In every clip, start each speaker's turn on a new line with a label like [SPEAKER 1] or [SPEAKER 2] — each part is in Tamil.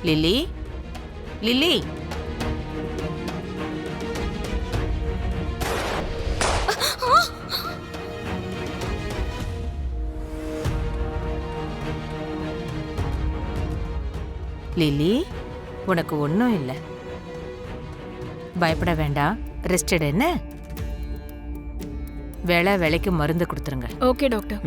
[SPEAKER 1] Lily, lily. லில்லி, உனக்கு ஒன்றும் இல்லை, பயப்பட வேண்டாம். ரெஸ்ட் எடு. என்ன வேலைக்கு மருந்து கொடுத்துருங்க.
[SPEAKER 2] Okay doctor.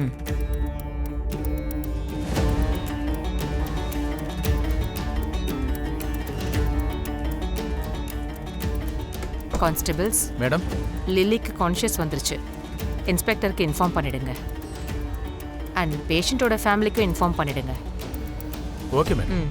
[SPEAKER 1] கான்ஸ்டபிள்ஸ்
[SPEAKER 3] மேடம்,
[SPEAKER 1] லில்லிக்கு கான்ஷியஸ் வந்துருச்சு. இன்ஸ்பெக்டருக்கு இன்ஃபார்ம் பண்ணிடுங்க. அண்ட் பேஷண்ட்டோட ஃபேமிலிக்கும் இன்ஃபார்ம் பண்ணிடுங்க.
[SPEAKER 3] Okay madam.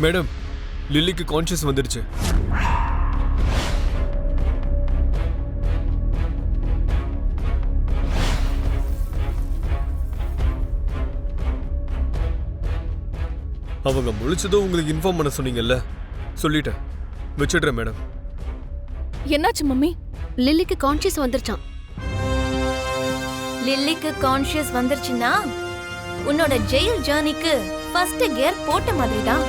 [SPEAKER 4] மேடம், லில்லிக்கு கான்ஷியஸ் வந்துருச்சு. அவங்க முழிச்சதும் உங்களுக்கு இன்ஃபார்ம் பண்ண சொன்னீங்கல்ல, சொல்லிட்டேன். வச்சிடுறேன் மேடம்.
[SPEAKER 2] என்னாச்சு மம்மி?
[SPEAKER 5] லில்லிக்கு கான்ஷியஸ் வந்துருச்சான்.
[SPEAKER 6] லில்லிக்கு கான்ஷியஸ் வந்துருச்சுன்னா உன்னோட ஜெயில் ஜர்னிக்கு ஃபர்ஸ்ட் கியர் போட்ட மாதிரி தான்.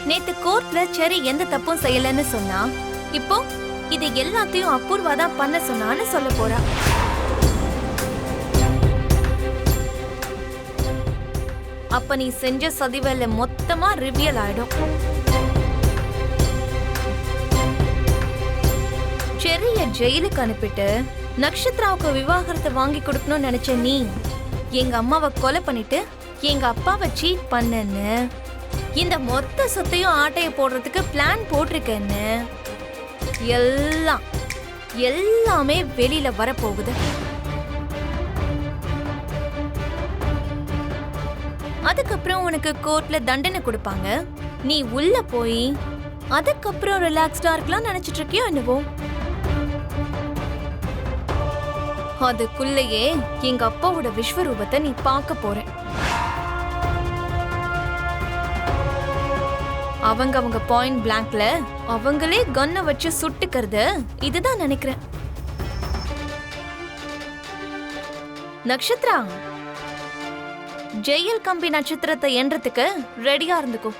[SPEAKER 6] நேத்து கோர்ட்ல செரி எந்த தப்பும் செய்யலன்னு சொன்னா, இப்போ இது எல்லாத்தையும் அபூர்வா தான் பண்ண சொன்னான்னு சொல்ல போறா. அப்ப நீ செஞ்ச சதிவேலை மொத்தமா ரிவியல் ஆயிடும். செரிய ஜெயிலுக்கு அனுப்பிட்டு நக்ஷத்ராவுக்கு விவாகரத்தை வாங்கி கொடுக்கணும்னு நினைச்ச நீ எங்க அம்மாவை கொலை பண்ணிட்டு எங்க அப்பாவை சீட் பண்ணன்னு, இந்த மொத்த சொத்தையும் ஆட்டைய போடுறதுக்கு பிளான் போட்டிருக்கேன்னு எல்லாமே வெளியில வரப்போகுது. அதுக்கப்புறம் உனக்கு கோர்ட்ல தண்டனை கொடுப்பாங்க. நீ உள்ள போய் அதுக்கப்புறம் ரிலாக்ஸ்டா இருக்கலாம் நினைச்சிட்டு இருக்கியோ என்னவோ. அதுக்குள்ளேயே எங்க அப்பாவோட விஸ்வரூபத்தை நீ பார்க்க போற. அவங்க பாயிண்ட் பிளாங்க்ல அவங்களே கன்னை வச்சு சுட்டுக்கிறது இதுதான் நினைக்கிறேன். நக்ஷத்ரா, ஜெயில் கம்பி நட்சத்திரத்தை எண்றதுக்கு ரெடியா இருந்துக்கோ.